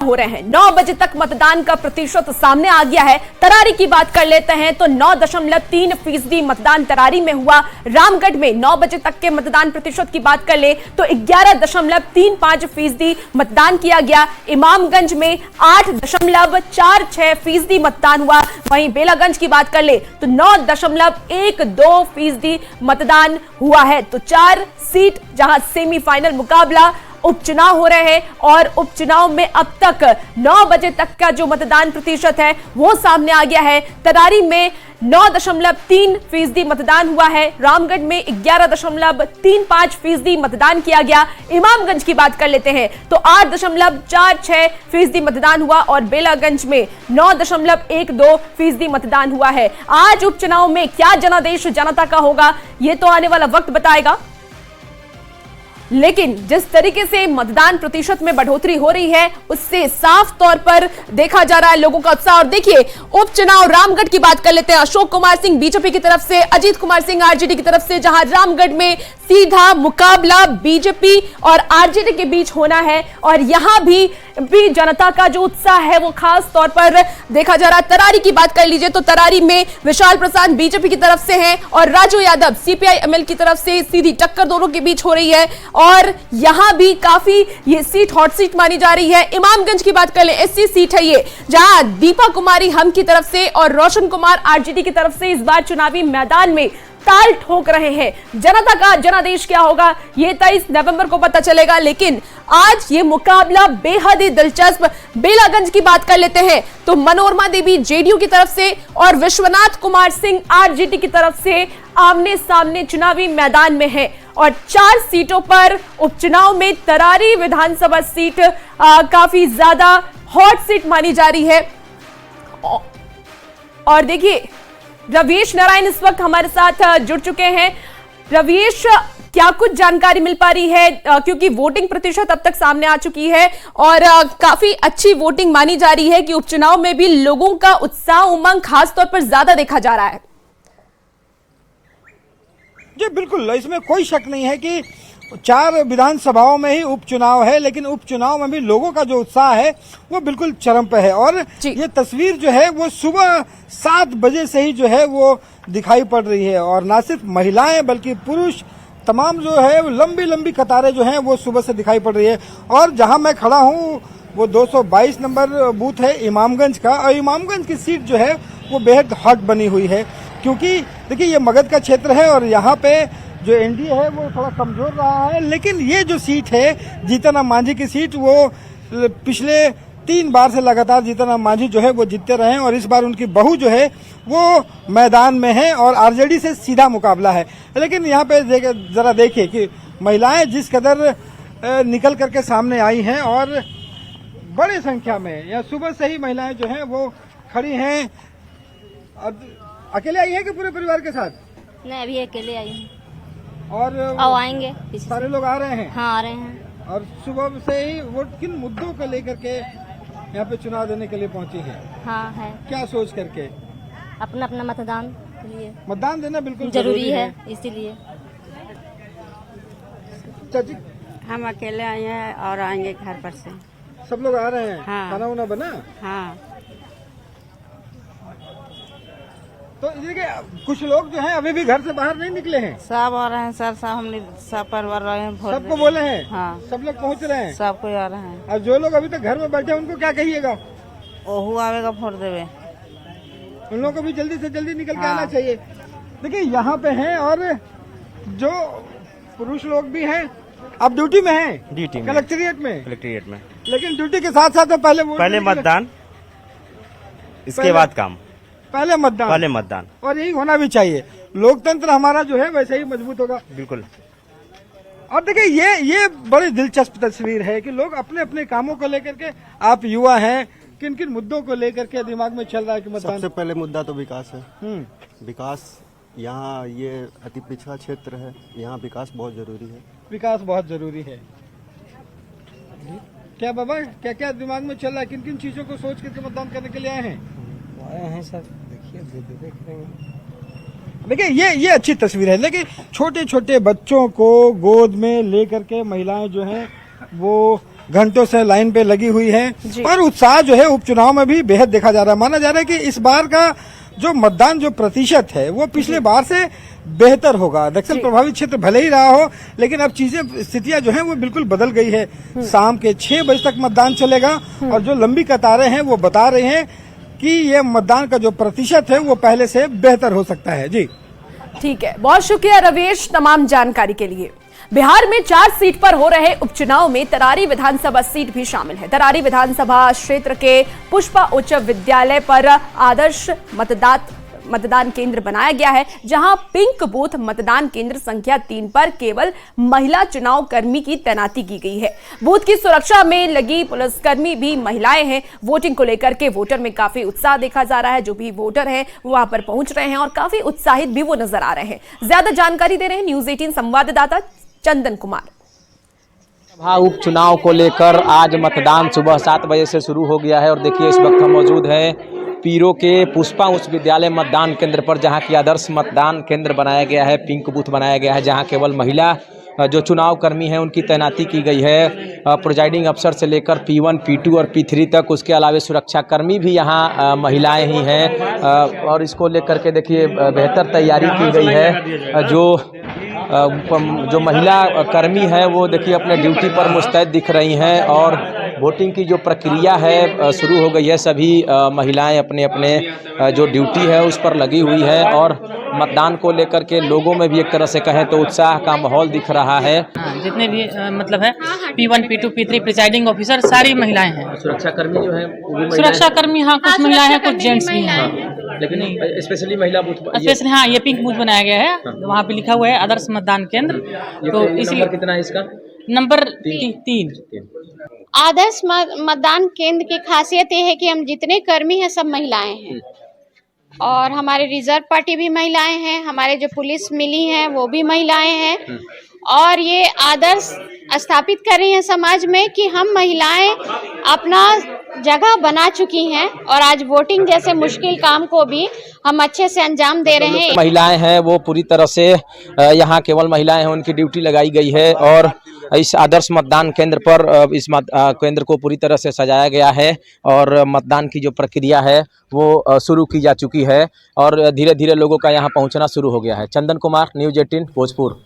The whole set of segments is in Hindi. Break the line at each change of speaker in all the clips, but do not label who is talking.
हो रहे हैं। 9 बजे तक मतदान का प्रतिशत सामने आ गया है। तरारी की बात कर लेते हैं तो 9.3% मतदान तरारी में हुआ। रामगढ़ में 9 बजे तक के मतदान प्रतिशत की बात कर ले तो 11.35% मतदान किया गया। इमामगंज में 8.46% मतदान हुआ। वहीं बेलागंज की बात कर ले तो 9.12% मतदान हुआ है। तो 4 सीट जहां सेमीफाइनल मुकाबला उपचुनाव हो रहे हैं और उपचुनाव में अब तक 9 बजे तक का जो मतदान प्रतिशत है वो सामने आ गया है। तरारी में 9.3% मतदान हुआ है। रामगढ़ में 11.35% मतदान किया गया। इमामगंज की बात कर लेते हैं तो 8.46% मतदान हुआ और बेलागंज में 9.12% मतदान हुआ है। आज उपचुनाव में क्या जनादेश जनता का होगा ये तो आने वाला वक्त बताएगा, लेकिन जिस तरीके से मतदान प्रतिशत में बढ़ोतरी हो रही है उससे साफ तौर पर देखा जा रहा है लोगों का उत्साह। और देखिए उपचुनाव रामगढ़ की बात कर लेते हैं। अशोक कुमार सिंह बीजेपी की तरफ से, अजीत कुमार सिंह आरजेडी की तरफ से, जहां रामगढ़ में सीधा मुकाबला बीजेपी और आरजेडी के बीच होना है और यहां भी जनता का जो उत्साह है वो खास तौर पर देखा जा रहा है। तरारी की बात कर लीजिए तो तरारी में विशाल प्रसाद बीजेपी की तरफ से हैं और राजू यादव सीपीआई-एमएल की तरफ से सीधी टक्कर दोनों के बीच हो रही है और यहां भी काफी ये सीट हॉट सीट मानी जा रही है। इमामगंज की बात कर ले, एससी सीट है ये, जहां दीपा कुमारी हम की तरफ से और रोशन कुमार आरजेडी की तरफ से इस बार चुनावी मैदान में ताल ठोक रहे हैं। जनता का जनादेश क्या होगा ये 23 नवंबर को पता चलेगा, लेकिन आज ये मुकाबला बेहद ही दिलचस्प। बेलागंज की बात कर लेते हैं तो मनोरमा देवी जेडीयू की तरफ से और विश्वनाथ कुमार सिंह आरजेडी की तरफ से आमने सामने चुनावी मैदान में है और 4 सीटों पर उपचुनाव में तरारी विधानसभा सीट काफी ज्यादा हॉट सीट मानी जा रही है। और देखिए रवीश नारायण इस वक्त हमारे साथ जुड़ चुके हैं। रवीश, क्या कुछ जानकारी मिल पा रही है, क्योंकि वोटिंग प्रतिशत अब तक सामने आ चुकी है और काफी अच्छी वोटिंग मानी जा रही है कि उपचुनाव में भी लोगों का उत्साह उमंग खास तौर पर ज्यादा देखा जा रहा है।
जी बिल्कुल, इसमें कोई शक नहीं है कि 4 विधानसभाओं में ही उपचुनाव है, लेकिन उपचुनाव में भी लोगों का जो उत्साह है वो बिल्कुल चरम पे है और ये तस्वीर जो है वो सुबह 7 बजे से ही जो है वो दिखाई पड़ रही है और ना सिर्फ महिलाएं बल्कि पुरुष तमाम जो है लंबी लंबी कतारें जो हैं वो सुबह से दिखाई पड़ रही है। और जहां मैं खड़ा हूं वो 222 नंबर बूथ है इमामगंज का और इमामगंज की सीट जो है वो बेहद हॉट बनी हुई है, क्योंकि देखिए ये मगध का क्षेत्र है और यहाँ पे जो एनडीए है वो थोड़ा कमजोर रहा है, लेकिन ये जो सीट है जीतन राम मांझी की सीट वो पिछले 3 बार से लगातार जीतन राम मांझी जो है वो जीतते रहे और इस बार उनकी बहू जो है वो मैदान में है और आरजेडी से सीधा मुकाबला है। लेकिन यहाँ पे जरा देखिए कि महिलाएं जिस कदर निकल करके सामने आई हैं और बड़ी संख्या में या सुबह से ही महिलाएं जो हैं वो खड़ी हैं। अकेले आई है कि पूरे परिवार के साथ?
नहीं, अभी अकेले आई हूँ
और
आएंगे
सारे लोग आ रहे हैं?
हाँ आ रहे हैं।
और सुबह से ही वो किन मुद्दों को लेकर के यहाँ पे चुनाव देने के लिए पहुंची है?
हाँ है।
क्या सोच करके?
अपना अपना मतदान के लिए।
मतदान देना बिल्कुल
जरूरी है इसीलिए।
चाची,
हम अकेले आए हैं और आएंगे घर पर से।
सब लोग आ रहे हैं?
हाँ।
खाना वाना बना?
हाँ।
तो देखिए कुछ लोग जो हैं अभी भी घर से बाहर नहीं निकले हैं।
सब आ रहे हैं सर, सब हम सब परिवार रहे हैं।
सबको बोले हैं?
हाँ।
सब लोग पहुंच रहे हैं?
सब कोई आ रहे हैं।
और जो लोग अभी तक घर में बैठे हैं उनको क्या कहिएगा?
ओहू आवेगा वोट देवे।
उन लोगों को भी जल्दी से जल्दी निकल के
हाँ।
आना चाहिए। देखिए यहाँ पे हैं और जो पुरुष लोग भी हैं। आप ड्यूटी में हैं?
ड्यूटी में,
कलेक्ट्रेट में?
कलेक्ट्रेट में।
लेकिन ड्यूटी के साथ साथ पहले
मतदान, इसके बाद काम।
पहले मतदान और यही होना भी चाहिए। लोकतंत्र हमारा जो है वैसे ही मजबूत होगा।
बिल्कुल।
और देखिए ये बड़ी दिलचस्प तस्वीर है कि लोग अपने अपने कामों को लेकर के, आप युवा हैं, किन किन मुद्दों को लेकर के दिमाग में चल रहा है कि मतदान?
सबसे पहले मुद्दा तो विकास है।
विकास।
यहाँ ये अति पिछड़ा क्षेत्र है, यहाँ विकास बहुत जरूरी है।
विकास बहुत जरूरी है। क्या बाबा, क्या क्या दिमाग में चल रहा है? किन किन चीजों को सोच करके मतदान करने के लिए आए हैं?
सर देखिए देख रहे हैं।
देखिए ये अच्छी तस्वीर है, लेकिन छोटे छोटे बच्चों को गोद में लेकर के महिलाएं जो हैं वो घंटों से लाइन पे लगी हुई है और उत्साह जो है उपचुनाव में भी बेहद देखा जा रहा है। माना जा रहा है कि इस बार का जो मतदान जो प्रतिशत है वो पिछले बार से बेहतर होगा। नक्सल प्रभावित क्षेत्र भले ही रहा हो, लेकिन अब चीजें स्थितियां जो है वो बिल्कुल बदल गई है। शाम के 6 बजे तक मतदान चलेगा और जो लंबी कतारें हैं वो बता रहे हैं कि ये मतदान का जो प्रतिशत है वो पहले से बेहतर हो सकता है। जी
ठीक है, बहुत शुक्रिया रवेश तमाम जानकारी के लिए। बिहार में 4 सीट पर हो रहे उपचुनाव में तरारी विधानसभा सीट भी शामिल है। तरारी विधानसभा क्षेत्र के पुष्पा उच्च विद्यालय पर आदर्श मतदान केंद्र बनाया गया है, जहां पिंक बूथ मतदान केंद्र संख्या 3 पर केवल महिला चुनाव कर्मी की तैनाती की गई है। बूथ की सुरक्षा में लगी पुलिसकर्मी भी महिलाएं हैं। वोटिंग को लेकर के वोटर में काफी उत्साह देखा जा रहा है। जो भी वोटर हैं वो वहां पर पहुंच रहे हैं और काफी उत्साहित भी वो नजर आ रहे हैं। ज्यादा जानकारी दे रहे हैं न्यूज 18 संवाददाता चंदन कुमार।
सभा उपचुनाव को लेकर आज मतदान सुबह 7 बजे से शुरू हो गया है और देखिए इस वक्त हम मौजूद हैं पीरो के पुष्पा उच्च विद्यालय मतदान केंद्र पर, जहां की आदर्श मतदान केंद्र बनाया गया है, पिंक बूथ बनाया गया है, जहां केवल महिला जो चुनाव कर्मी हैं उनकी तैनाती की गई है। प्रिजाइडिंग अफसर से लेकर P1, P2 और P3 तक, उसके अलावा सुरक्षा कर्मी भी यहाँ महिलाएं ही हैं और इसको लेकर के देखिए बेहतर तैयारी की गई है। जो महिला कर्मी है वो देखिए अपने ड्यूटी पर मुस्तैद दिख रही हैं और वोटिंग की जो प्रक्रिया है शुरू हो गई है। सभी महिलाएं अपने अपने जो ड्यूटी है उस पर लगी हुई है और मतदान को लेकर के लोगों में भी एक तरह से कहें तो उत्साह का माहौल दिख रहा है।
जितने भी मतलब है P1, P2, P3 presiding officer सारी महिलाएं हैं।
सुरक्षा कर्मी जो है
सुरक्षा कर्मी हाँ कुछ महिलाएं हैं, कुछ जेंट्स भी हैं,
लेकिन स्पेशली महिला बूथ
स्पेशली हाँ ये पिंक बूथ बनाया गया है। वहाँ पे लिखा हुआ है आदर्श मतदान केंद्र। तो इसलिए
कितना है इसका?
नंबर 3।
आदर्श मतदान केंद्र की खासियत ये है कि हम जितने कर्मी हैं सब महिलाएं हैं और हमारे रिजर्व पार्टी भी महिलाएं हैं, हमारे जो पुलिस मिली हैं वो भी महिलाएं हैं और ये आदर्श स्थापित कर रही हैं समाज में कि हम महिलाएं अपना जगह बना चुकी हैं और आज वोटिंग जैसे मुश्किल काम को भी हम अच्छे से अंजाम दे रहे हैं।
महिलाएं हैं वो पूरी तरह से यहाँ केवल महिलाएं हैं उनकी ड्यूटी लगाई गई है और इस आदर्श मतदान केंद्र पर इस केंद्र को पूरी तरह से सजाया गया है और मतदान की जो प्रक्रिया है वो शुरू की जा चुकी है और धीरे धीरे लोगों का यहाँ पहुँचना शुरू हो गया है। चंदन कुमार, न्यूज 18 भोजपुर।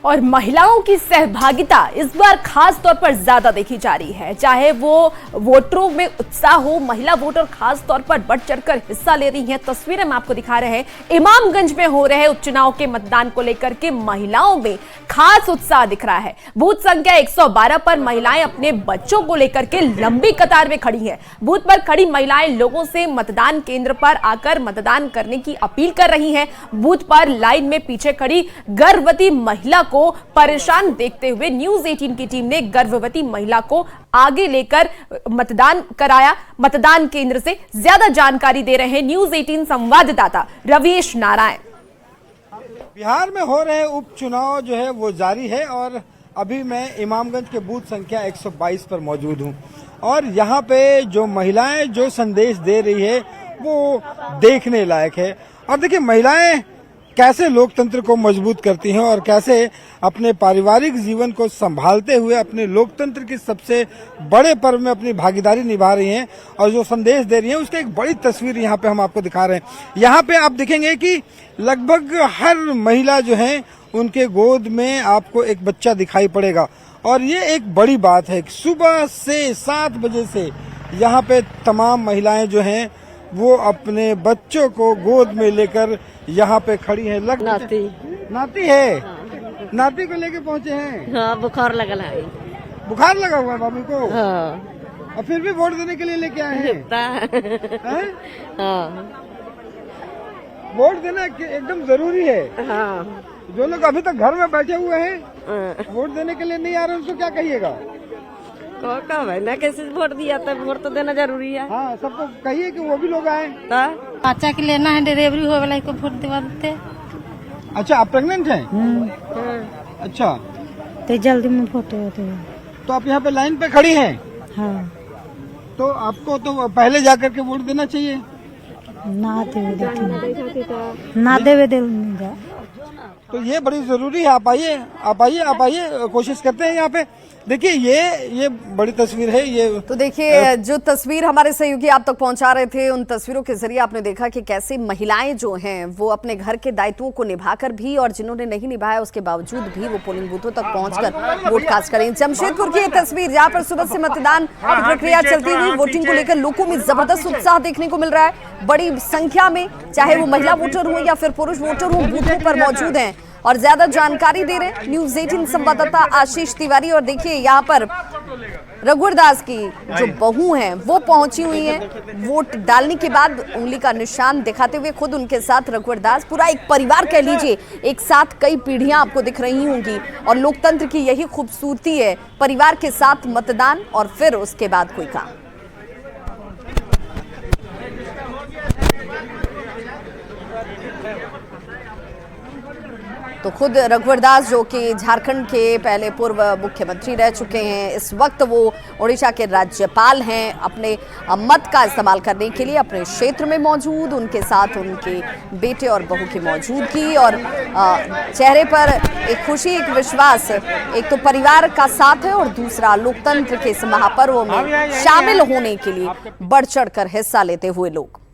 और महिलाओं की सहभागिता इस बार खास तौर पर ज्यादा देखी जा रही है। चाहे वो वोटरों में उत्साह हो, महिला वोटर खास तौर पर बढ़ चढ़कर हिस्सा ले रही हैं। तस्वीरें हम आपको दिखा रहे हैं इमामगंज में हो रहे उपचुनाव के मतदान को लेकर के महिलाओं में खास उत्साह दिख रहा है। बूथ संख्या 112 पर महिलाएं अपने बच्चों को लेकर के लंबी कतार में खड़ी हैं। बूथ पर खड़ी महिलाएं लोगों से मतदान केंद्र पर आकर मतदान करने की अपील कर रही हैं। बूथ पर लाइन में पीछे खड़ी गर्भवती महिला को परेशान देखते हुए न्यूज 18 की टीम ने गर्भवती महिला को आगे लेकर मतदान कराया। मतदान केंद्र से ज्यादा जानकारी दे रहे हैं न्यूज 18 संवाददाता रवीश नारायण।
बिहार में हो रहे उपचुनाव जो है वो जारी है और अभी मैं इमामगंज के बूथ संख्या 122 पर मौजूद हूं और यहाँ पे जो महिलाएं जो संदेश दे रही है वो देखने लायक है। और देखिए महिलाएं कैसे लोकतंत्र को मजबूत करती हैं और कैसे अपने पारिवारिक जीवन को संभालते हुए अपने लोकतंत्र के सबसे बड़े पर्व में अपनी भागीदारी निभा रही हैं और जो संदेश दे रही हैं उसका एक बड़ी तस्वीर यहाँ पे हम आपको दिखा रहे हैं। यहाँ पे आप देखेंगे कि लगभग हर महिला जो है उनके गोद में आपको एक बच्चा दिखाई पड़ेगा और ये एक बड़ी बात है। सुबह से 7 बजे से यहाँ पे तमाम महिलाएं जो हैं वो अपने बच्चों को गोद में लेकर यहाँ पे खड़ी है। नाती है। नाती को लेके पहुँचे हैं।
हाँ, बुखार लगल है।
बुखार लगा हुआ है बाबू को। हाँ। और फिर भी वोट देने के लिए लेके आए हैं।
हाँ।
वोट देना एकदम जरूरी है।
हाँ।
जो लोग अभी तक घर में बैठे हुए हैं वोट देने के लिए नहीं आ रहे उनको क्या कहिएगा?
ना कैसे वोट दिया तो वोट तो देना जरूरी है।
हाँ, सबको कहिए कि वो भी लोग आए।
बच्चा के लेना है, डिलीवरी हो वाला को वोट दिवा देते।
अच्छा, आप प्रेग्नेंट हैं? अच्छा,
तो जल्दी में वोट देते।
तो आप यहाँ पे लाइन पे खड़ी हैं?
हाँ।
तो आपको तो पहले जाकर के वोट देना चाहिए।
ना देवे
तो ये बड़ी जरूरी है। आप आइए, कोशिश करते हैं यहाँ पे। देखिए ये बड़ी तस्वीर है ये।
तो देखिए जो तस्वीर हमारे सहयोगी आप तक पहुंचा रहे थे, उन तस्वीरों के जरिए आपने देखा कि कैसे महिलाएं जो हैं वो अपने घर के दायित्वों को निभाकर भी, और जिन्होंने नहीं निभाया उसके बावजूद भी वो पोलिंग बूथों तक पहुंचकर वोट कास्ट करें। जमशेदपुर की ये तस्वीर जहां पर सुबह से मतदान की प्रक्रिया चलती हुई, वोटिंग को लेकर लोगों में जबरदस्त उत्साह देखने को मिल रहा है। बड़ी संख्या में चाहे वो महिला वोटर हो या फिर पुरुष वोटर हो, बूथों पर मौजूद हैं। और ज्यादा जानकारी दे रहे न्यूज़ 18 संवाददाता आशीष तिवारी। और देखिए यहाँ पर रघुवर दास की जो बहू हैं वो पहुंची हुई हैं वोट डालने के बाद, उंगली का निशान दिखाते हुए। खुद उनके साथ रघुवर दास, पूरा एक परिवार कह लीजिए, एक साथ कई पीढ़ियां आपको दिख रही होंगी। और लोकतंत्र की यही खूबसूरती है, परिवार के साथ मतदान और फिर उसके बाद कोई काम। तो खुद रघुवर दास जो कि झारखंड के पहले पूर्व मुख्यमंत्री रह चुके हैं, इस वक्त वो उड़ीसा के राज्यपाल हैं, अपने मत का इस्तेमाल करने के लिए अपने क्षेत्र में मौजूद। उनके साथ उनके बेटे और बहू की मौजूदगी, और चेहरे पर एक खुशी, एक विश्वास। एक तो परिवार का साथ है और दूसरा लोकतंत्र के इस महापर्व में शामिल होने के लिए बढ़ चढ़कर हिस्सा लेते हुए लोग।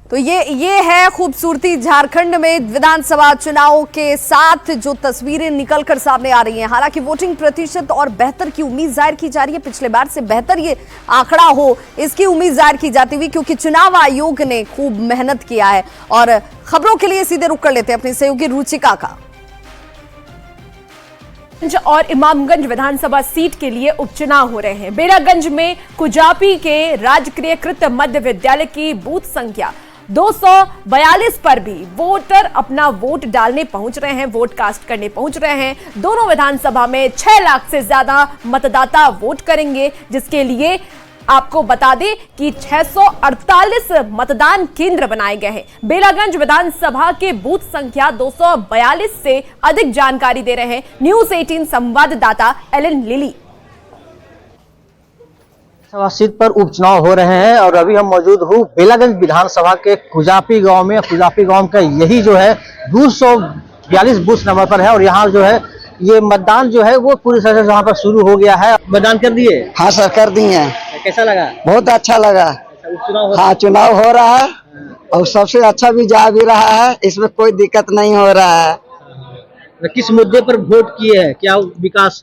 तो ये है खूबसूरती झारखंड में विधानसभा चुनाव के साथ जो तस्वीरें निकलकर सामने आ रही हैं। हालांकि वोटिंग प्रतिशत और बेहतर की उम्मीद जाहिर की जा रही है, पिछले बार से बेहतर ये आंकड़ा हो इसकी उम्मीद जाहिर की जाती हुई, क्योंकि चुनाव आयोग ने खूब मेहनत किया है। और खबरों के लिए सीधे रुक कर लेते हैं अपनी सहयोगी रुचिका का। और इमामगंज विधानसभा सीट के लिए उपचुनाव हो रहे हैं। बेलागंज में कुजापी के राजकीयकृत मध्य विद्यालय की बूथ संख्या 242 पर भी वोटर अपना वोट डालने पहुंच रहे हैं, वोट कास्ट करने पहुंच रहे हैं। दोनों विधानसभा में 6 लाख से ज्यादा मतदाता वोट करेंगे, जिसके लिए आपको बता दें कि 648 मतदान केंद्र बनाए गए हैं। बेलागंज विधानसभा के बूथ संख्या 242 से अधिक जानकारी दे रहे हैं न्यूज़ 18 संवाददाता एलन लिली।
सभा सीट पर उपचुनाव हो रहे हैं और अभी हम मौजूद हूँ बेलागंज विधानसभा के कुजापी गांव में। कुजापी गांव का यही जो है 242 बूथ नंबर पर है और यहाँ जो है ये मतदान जो है वो पूरी तरह से यहाँ पर शुरू हो गया है। मतदान कर दिए?
हाँ सर, कर दिए।
कैसा लगा?
बहुत अच्छा लगा।
हाँ,
चुनाव हो रहा है और सबसे अच्छा भी जा भी रहा है, इसमें कोई दिक्कत नहीं हो रहा है।
किस मुद्दे पर वोट किए हैं? क्या विकास?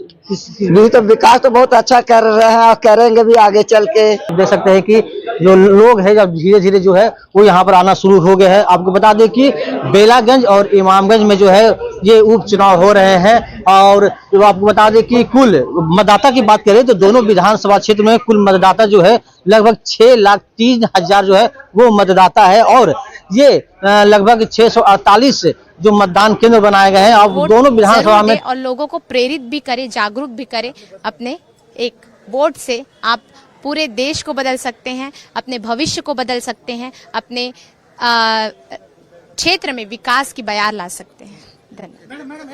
तो विकास तो बहुत अच्छा कर रहे हैं और करेंगे भी आगे चल के।
देख सकते हैं कि जो लोग हैं जब धीरे धीरे जो है वो यहाँ पर आना शुरू हो गए हैं। आपको बता दें कि बेलागंज और इमामगंज में जो है ये उपचुनाव हो रहे हैं। और जो आपको बता दें कि कुल मतदाता की बात करें तो दोनों विधानसभा क्षेत्र में कुल मतदाता जो है लगभग 6,03,000 जो है वो मतदाता है। और ये लगभग 648 जो मतदान केंद्र बनाए गए हैं अब दोनों विधानसभा में।
और लोगों को प्रेरित भी करे, जागरूक भी करे। अपने एक वोट से आप पूरे देश को बदल सकते हैं, अपने भविष्य को बदल सकते हैं, अपने क्षेत्र में विकास की बयार ला सकते हैं। धन्यवाद।